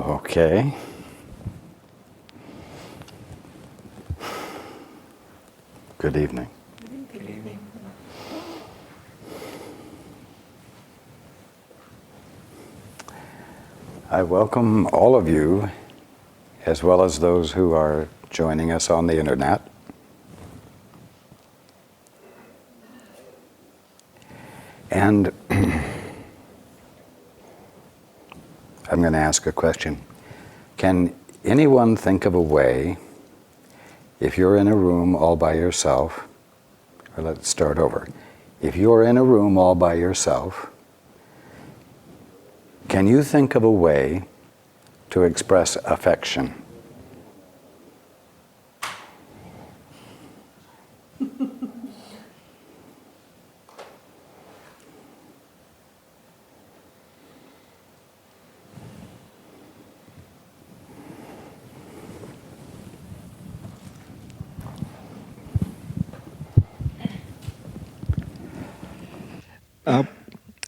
Okay. Good evening. Good evening. I welcome all of you, as well as those who are joining us on the internet. And I'm going to ask a question. Can anyone think of a way, if you're in a room all by yourself, or let's start over. If you're in a room all by yourself, can you think of a way to express affection?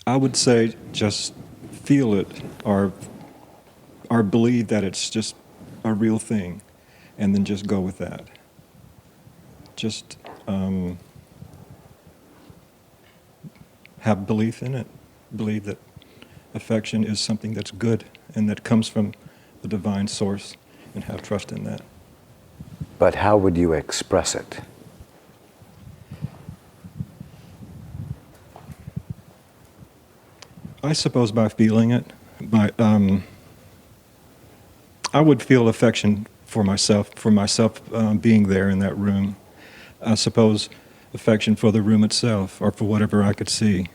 I would say just feel it or believe that it's just a real thing, and then just go with that. Just have belief in it. Believe that affection is something that's good and that comes from the divine source, and have trust in that. But how would you express it? I suppose by feeling it. I would feel affection for myself being there in that room. I suppose affection for the room itself, or for whatever I could see.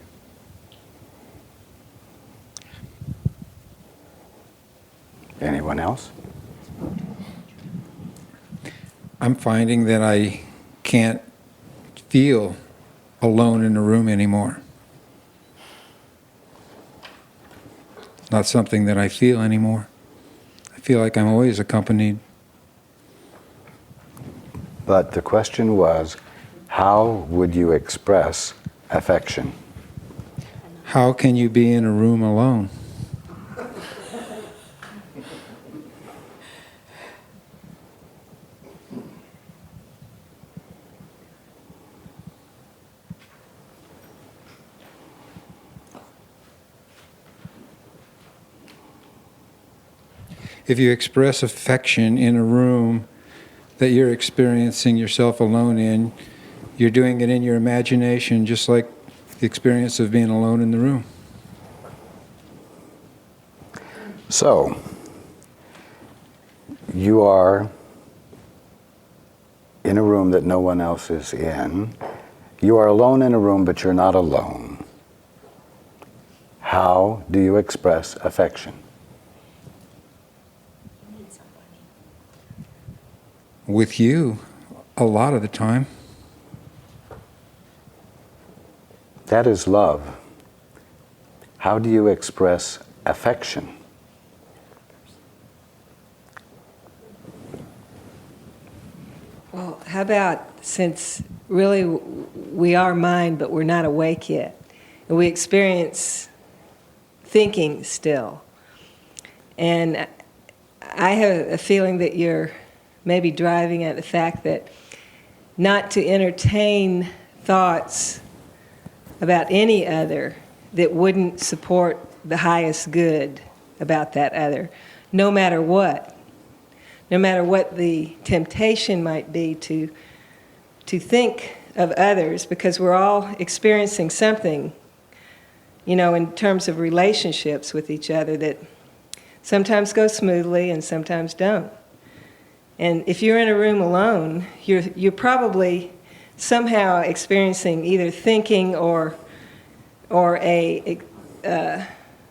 Anyone else? I'm finding that I can't feel alone in a room anymore. Not something that I feel anymore. I feel like I'm always accompanied. But the question was, how would you express affection? How can you be in a room alone? If you express affection in a room that you're experiencing yourself alone in, you're doing it in your imagination, just like the experience of being alone in the room. So, you are in a room that no one else is in. You are alone in a room, but you're not alone. How do you express affection? With you, a lot of the time. That is love. How do you express affection? Well, how about, since really we are mind, but we're not awake yet, and we experience thinking still. And I have a feeling that you're maybe driving at the fact that not to entertain thoughts about any other that wouldn't support the highest good about that other, no matter what. No matter what the temptation might be to think of others, because we're all experiencing something, in terms of relationships with each other that sometimes go smoothly and sometimes don't. And if you're in a room alone, you're probably somehow experiencing either thinking or a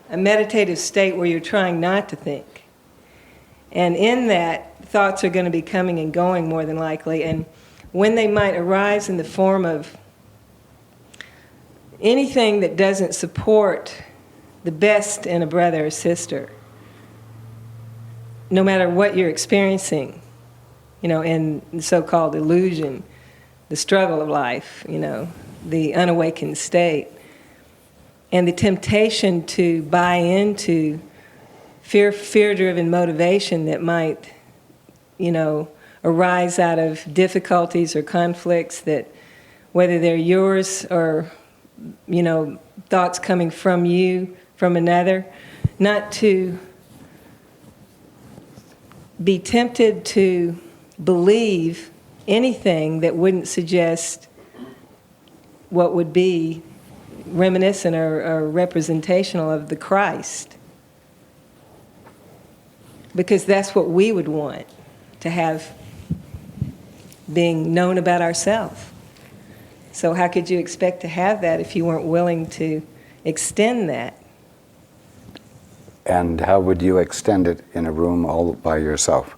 meditative state where you're trying not to think. And in that, thoughts are going to be coming and going more than likely. And when they might arise in the form of anything that doesn't support the best in a brother or sister, no matter what you're experiencing, in the so-called illusion, the struggle of life, the unawakened state, and the temptation to buy into fear-driven motivation that might, arise out of difficulties or conflicts, that whether they're yours or, thoughts coming from you, from another, not to be tempted to believe anything that wouldn't suggest what would be reminiscent or representational of the Christ. Because that's what we would want to have being known about ourselves. So how could you expect to have that if you weren't willing to extend that? And how would you extend it in a room all by yourself?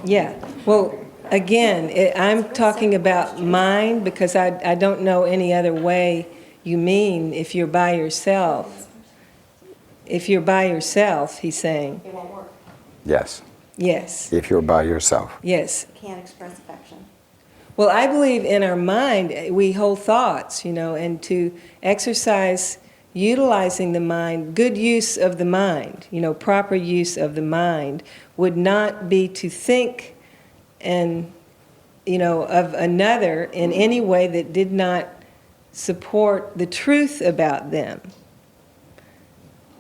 Yeah. Well, again, I'm talking about mind because I don't know any other way you mean if you're by yourself. If you're by yourself, he's saying. It won't work. Yes. Yes. If you're by yourself. Yes. Can't express affection. Well, I believe in our mind we hold thoughts, and to exercise utilizing the mind, good use of the mind, proper use of the mind would not be to think and, of another in any way that did not support the truth about them.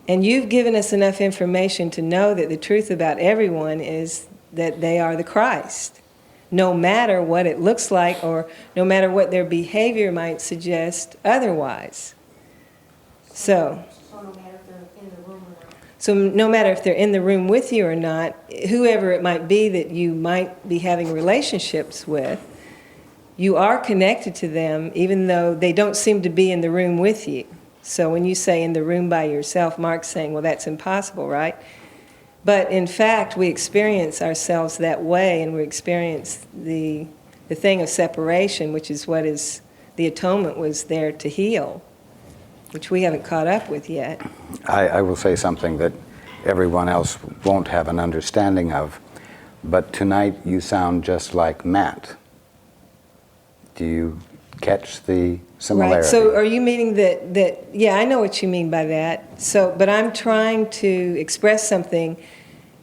And you've given us enough information to know that the truth about everyone is that they are the Christ, no matter what it looks like or no matter what their behavior might suggest otherwise. So no matter if they're in the room or not. So no matter if they're in the room with you or not, whoever it might be that you might be having relationships with, you are connected to them even though they don't seem to be in the room with you. So when you say in the room by yourself, Mark's saying, well, that's impossible, right? But in fact, we experience ourselves that way, and we experience the thing of separation, which is what is the atonement was there to heal, which we haven't caught up with yet. I will say something that everyone else won't have an understanding of, but tonight you sound just like Matt. Do you catch the similarity? Right. So are you meaning that yeah, I know what you mean by that. So, but I'm trying to express something,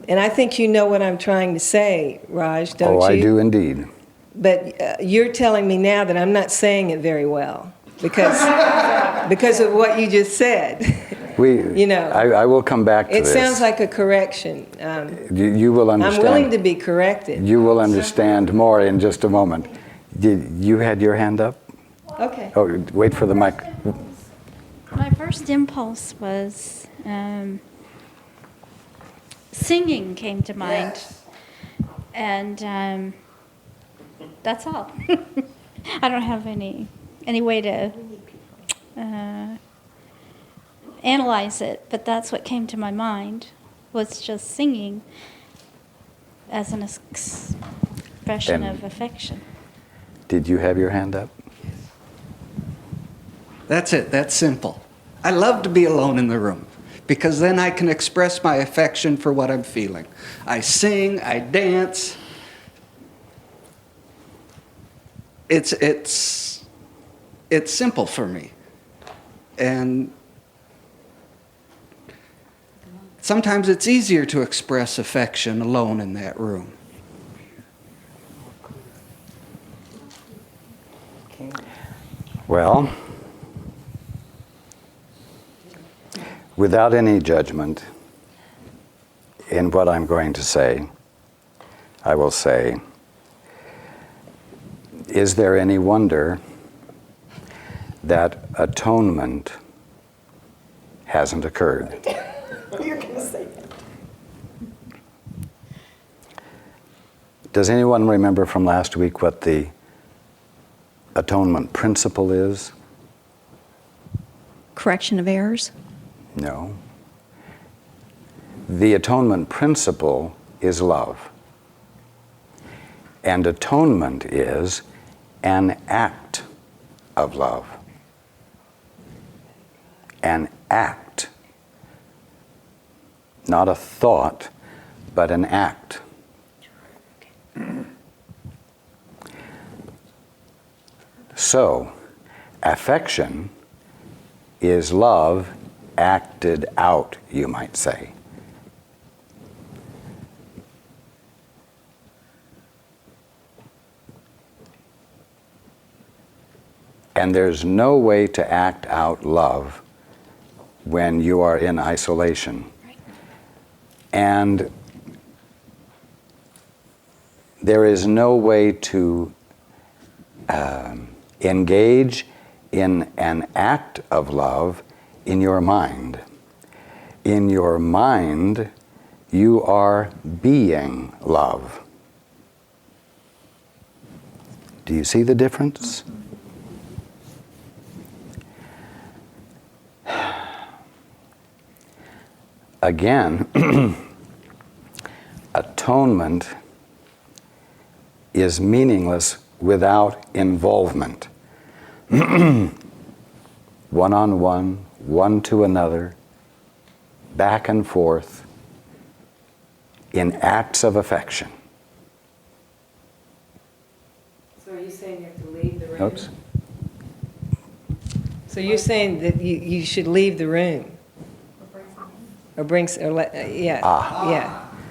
and I think you know what I'm trying to say, Raj, don't you? Oh, I do indeed. But you're telling me now that I'm not saying it very well because of what you just said. I will come back to it this. It sounds like a correction. You will understand. I'm willing to be corrected. You will understand more in just a moment. You had your hand up? Okay. Oh, wait for the mic. My first impulse was singing came to mind. Yes. And that's all. I don't have any way to analyze it, but that's what came to my mind, was just singing as an expression of affection. Did you have your hand up? That's it. That's simple. I love to be alone in the room because then I can express my affection for what I'm feeling. I sing, I dance. It's simple for me. And sometimes it's easier to express affection alone in that room. Well, without any judgment in what I'm going to say, I will say, is there any wonder that atonement hasn't occurred? You're going to say that. Does anyone remember from last week what the atonement principle is? Correction of errors. No. The atonement principle is love. And atonement is an act of love. An act. Not a thought, but an act. So, affection is love acted out, you might say. And there's no way to act out love when you are in isolation. And there is no way to engage in an act of love in your mind. In your mind, you are being love. Do you see the difference? Again, atonement is meaningless without involvement. One-on-one, one to another, back and forth, in acts of affection. So are you saying you have to leave the room? Oops. So you're saying that you should leave the room? Or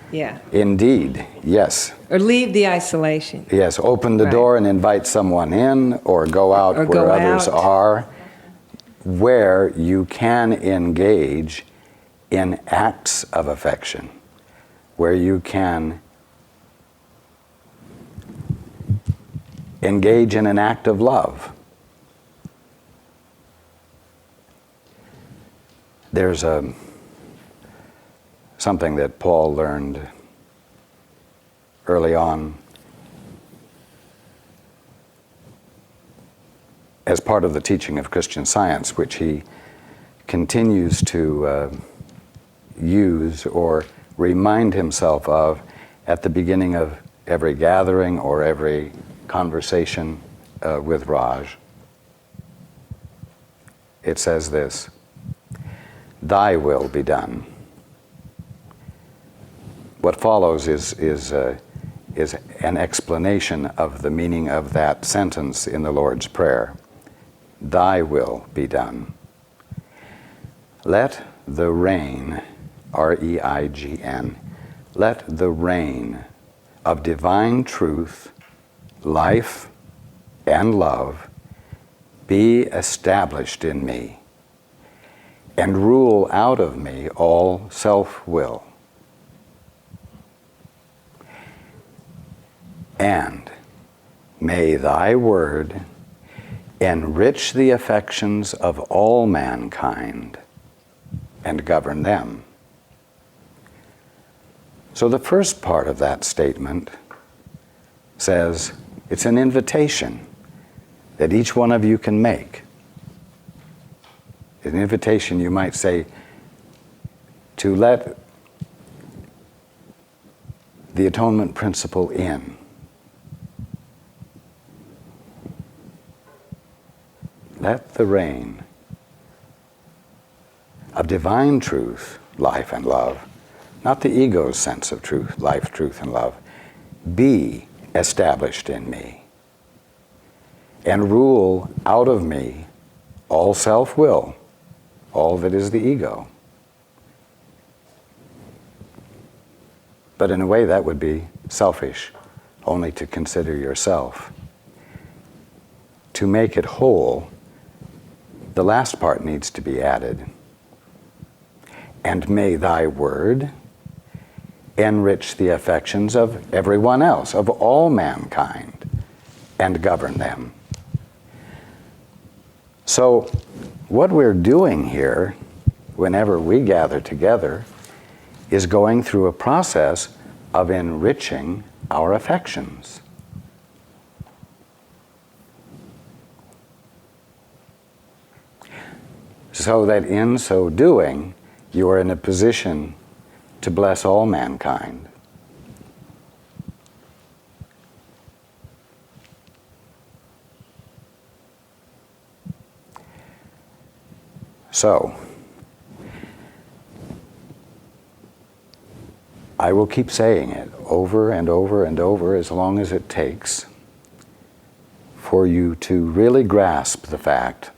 yeah. Indeed, yes. Or leave the isolation. Yes, open the Right. door and invite someone in, or go out Or where go others out. are, where you can engage in acts of affection, where you can engage in an act of love. There's something that Paul learned early on as part of the teaching of Christian Science, which he continues to use or remind himself of at the beginning of every gathering or every conversation with Raj. It says this: "Thy will be done." What follows is an explanation of the meaning of that sentence in the Lord's Prayer. Thy will be done. Let the reign, R-E-I-G-N, let the reign of divine truth, life, and love be established in me, and rule out of me all self-will. And may thy word enrich the affections of all mankind and govern them. So the first part of that statement says it's an invitation that each one of you can make. An invitation, you might say, to let the atonement principle in. Let the reign of divine truth, life, and love, not the ego's sense of truth, life, truth, and love, be established in me, and rule out of me all self-will, all that is the ego. But in a way that would be selfish, only to consider yourself. To make it whole, the last part needs to be added. And may thy word enrich the affections of everyone else, of all mankind, and govern them. So what we're doing here, whenever we gather together, is going through a process of enriching our affections. So that in so doing, you are in a position to bless all mankind. So, I will keep saying it over and over and over as long as it takes for you to really grasp the fact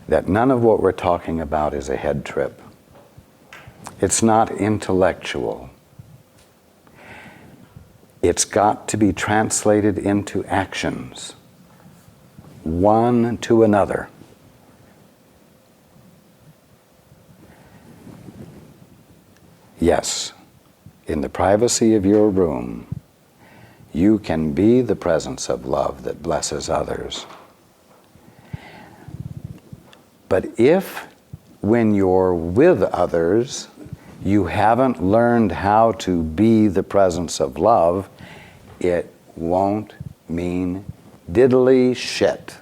that none of what we're talking about is a head trip. It's not intellectual. It's got to be translated into actions. one to another. Yes, in the privacy of your room, you can be the presence of love that blesses others. But if, when you're with others, you haven't learned how to be the presence of love, it won't mean diddly shit.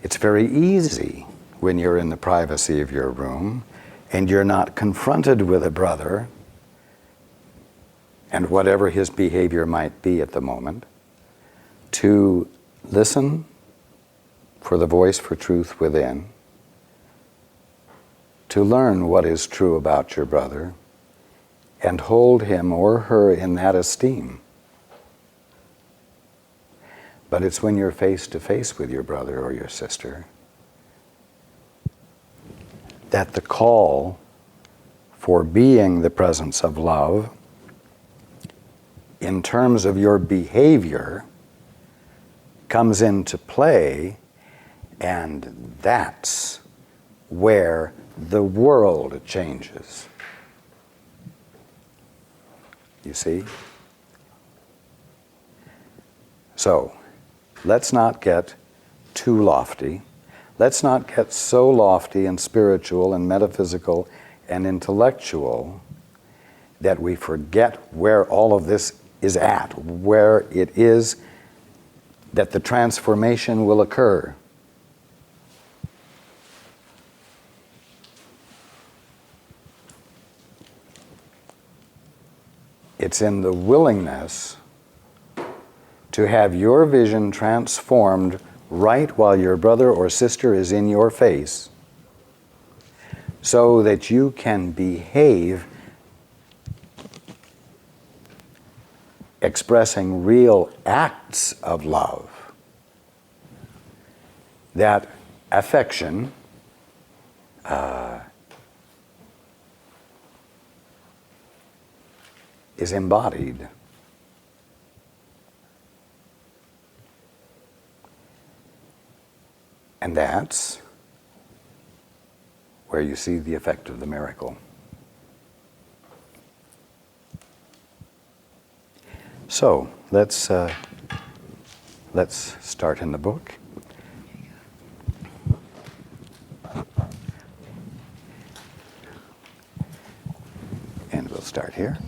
It's very easy when you're in the privacy of your room and you're not confronted with a brother and whatever his behavior might be at the moment, to listen for the voice for truth within, to learn what is true about your brother, and hold him or her in that esteem. But it's when you're face to face with your brother or your sister that the call for being the presence of love in terms of your behavior comes into play, and that's where the world changes. You see? So, let's not get too lofty. Let's not get so lofty and spiritual and metaphysical and intellectual that we forget where all of this is at, where it is that the transformation will occur. It's in the willingness to have your vision transformed right while your brother or sister is in your face, so that you can behave expressing real acts of love. That affection is embodied. And that's where you see the effect of the miracle. So let's start in the book. And we'll start here.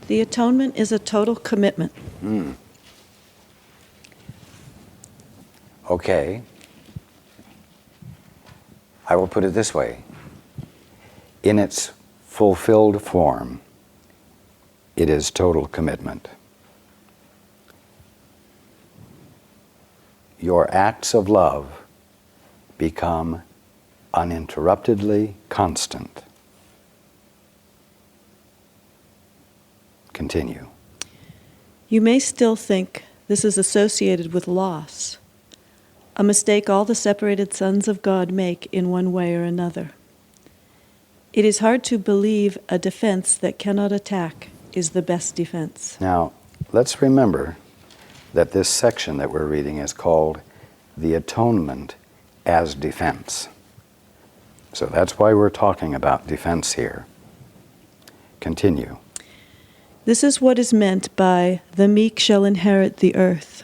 The atonement is a total commitment. Okay. I will put it this way. In its fulfilled form, it is total commitment. Your acts of love become uninterruptedly constant. Continue. You may still think this is associated with loss, a mistake all the separated sons of God make in one way or another. It is hard to believe a defense that cannot attack is the best defense. Now, let's remember that this section that we're reading is called the atonement as defense. So that's why we're talking about defense here. Continue. This is what is meant by the meek shall inherit the earth.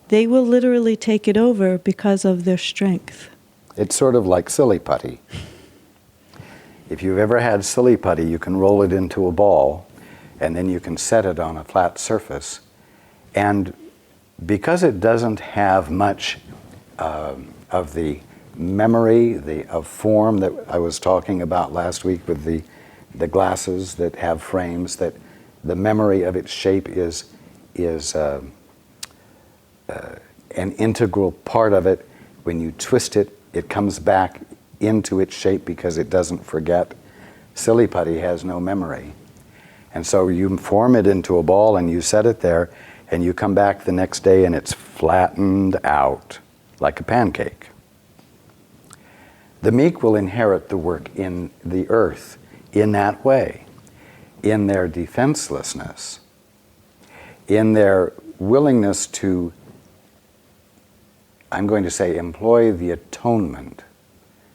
They will literally take it over because of their strength. It's sort of like silly putty. If you've ever had silly putty, you can roll it into a ball, and then you can set it on a flat surface. And because it doesn't have much of the memory, of form that I was talking about last week with the glasses that have frames, that the memory of its shape is an integral part of it. When you twist it, it comes back into its shape because it doesn't forget. Silly putty has no memory. And so you form it into a ball and you set it there, and you come back the next day and it's flattened out like a pancake. The meek will inherit the work in the earth in that way, in their defenselessness, in their willingness to, I'm going to say, employ the atonement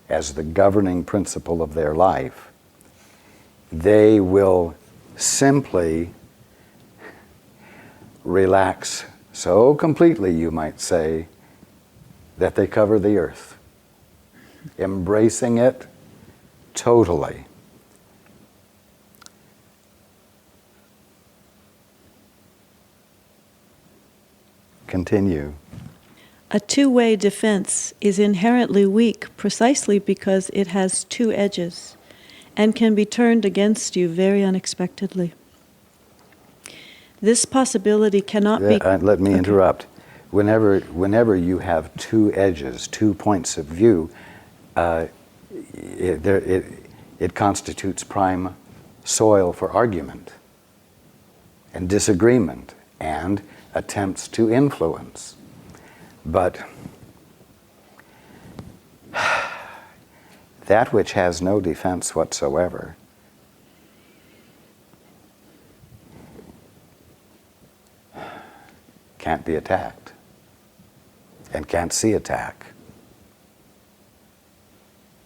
as the governing principle of their life. They will simply relax so completely, you might say, that they cover the earth, embracing it totally. Continue. A two-way defense is inherently weak precisely because it has two edges and can be turned against you very unexpectedly. This possibility cannot be... Let me Okay. interrupt. Whenever you have two edges, 2 points of view, it constitutes prime soil for argument and disagreement and attempts to influence. But that which has no defense whatsoever can't be attacked and can't see attack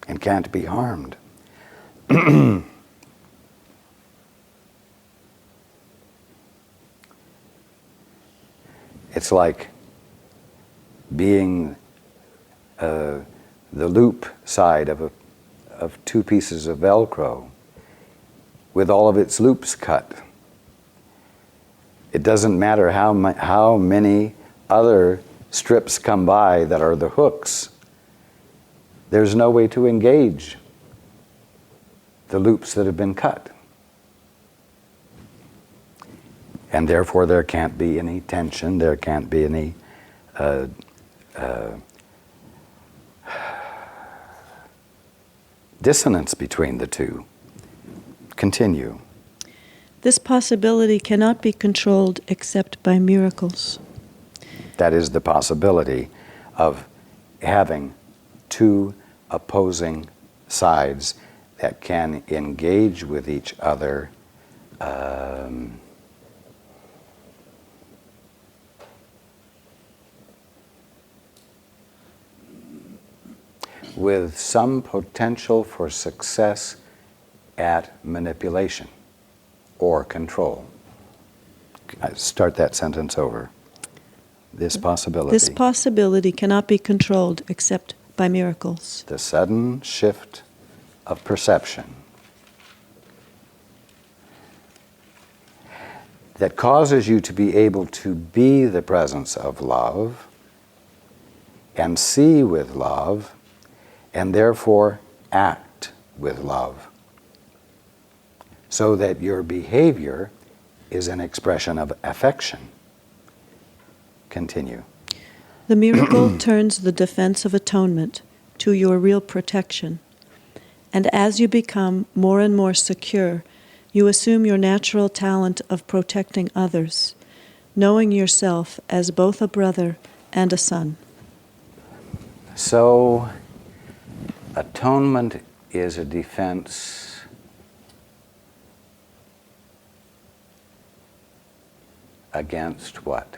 and can't be harmed. It's like being the loop side of two pieces of Velcro with all of its loops cut. It doesn't matter how many other strips come by that are the hooks. There's no way to engage the loops that have been cut. And therefore there can't be any tension, there can't be any dissonance between the two. Continue. This possibility cannot be controlled except by miracles. That is the possibility of having two opposing sides that can engage with each other with some potential for success at manipulation or control. Start that sentence over. This possibility. This possibility cannot be controlled except by miracles. The sudden shift of perception that causes you to be able to be the presence of love and see with love and therefore act with love, so that your behavior is an expression of affection. Continue. The miracle turns the defense of atonement to your real protection. And as you become more and more secure, you assume your natural talent of protecting others, knowing yourself as both a brother and a son. So, atonement is a defense against what?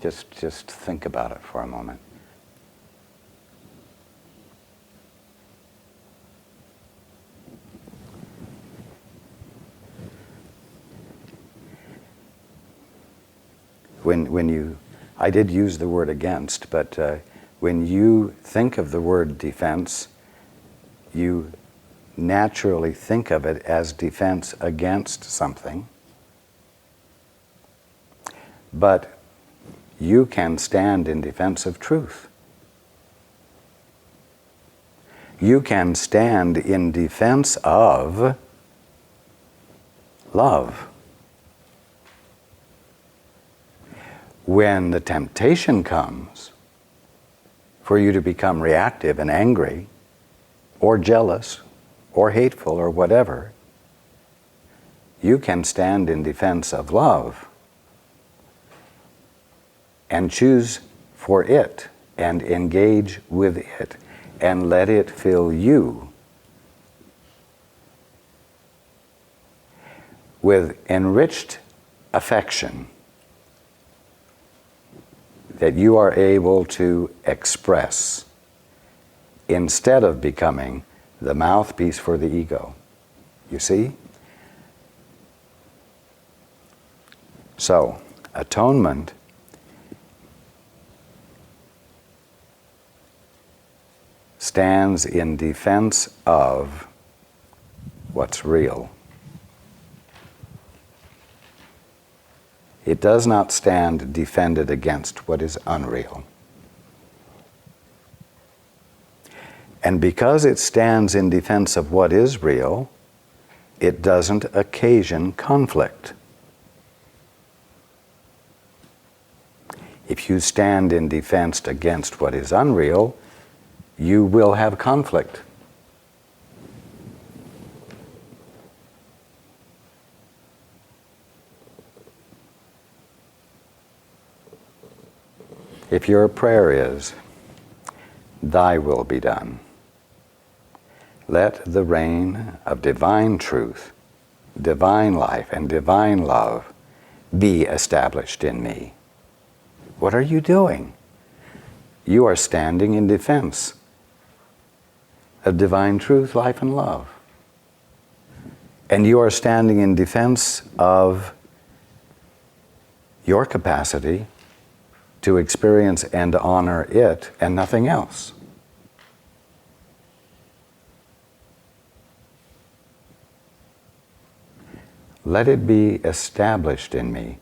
Just think about it for a moment. When you, I did use the word against, but when you think of the word defense, you naturally think of it as defense against something. But you can stand in defense of truth. You can stand in defense of love. When the temptation comes for you to become reactive and angry, or jealous or hateful or whatever, you can stand in defense of love and choose for it and engage with it and let it fill you with enriched affection that you are able to express instead of becoming the mouthpiece for the ego. You see? So, atonement stands in defense of what's real. It does not stand defended against what is unreal. And because it stands in defense of what is real, it doesn't occasion conflict. If you stand in defense against what is unreal, you will have conflict. If your prayer is, "Thy will be done," let the reign of divine truth, divine life, and divine love be established in me. What are you doing? You are standing in defense of divine truth, life, and love. And you are standing in defense of your capacity to experience and honor it and nothing else. Let it be established in me.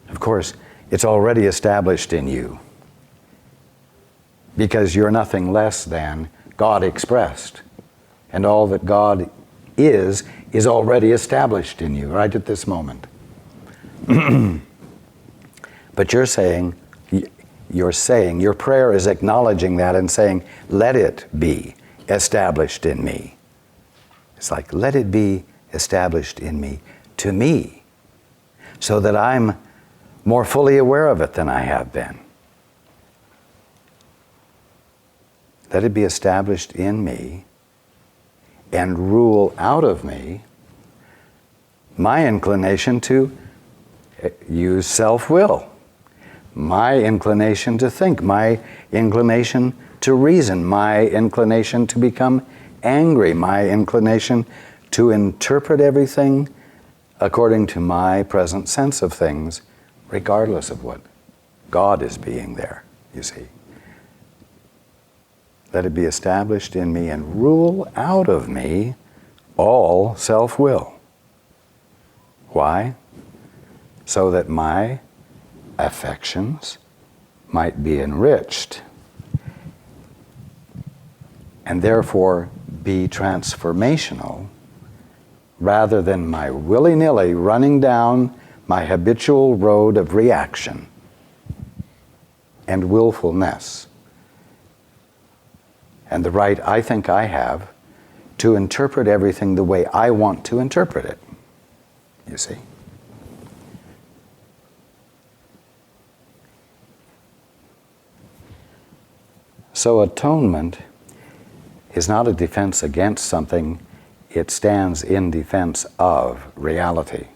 Of course, it's already established in you because you're nothing less than God expressed. And all that God is already established in you right at this moment. But you're saying, your prayer is acknowledging that and saying, let it be established in me. It's like, let it be established in me, to me, so that I'm more fully aware of it than I have been. Let it be established in me and rule out of me my inclination to use self-will, my inclination to think, my inclination to reason, my inclination to become angry, my inclination to interpret everything according to my present sense of things, regardless of what God is being there, you see. Let it be established in me and rule out of me all self-will. Why? So that my affections might be enriched and therefore be transformational rather than my willy-nilly running down my habitual road of reaction and willfulness and the right I think I have to interpret everything the way I want to interpret it, you see. So atonement is not a defense against something, it stands in defense of reality.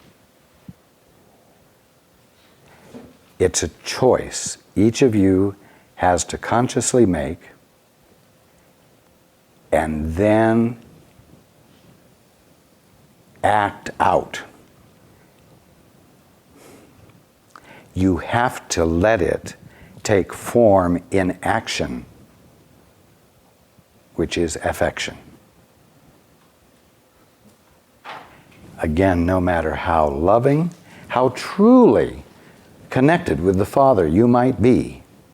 It's a choice each of you has to consciously make and then act out. You have to let it take form in action, which is affection. Again, no matter how loving, how truly connected with the Father you might be,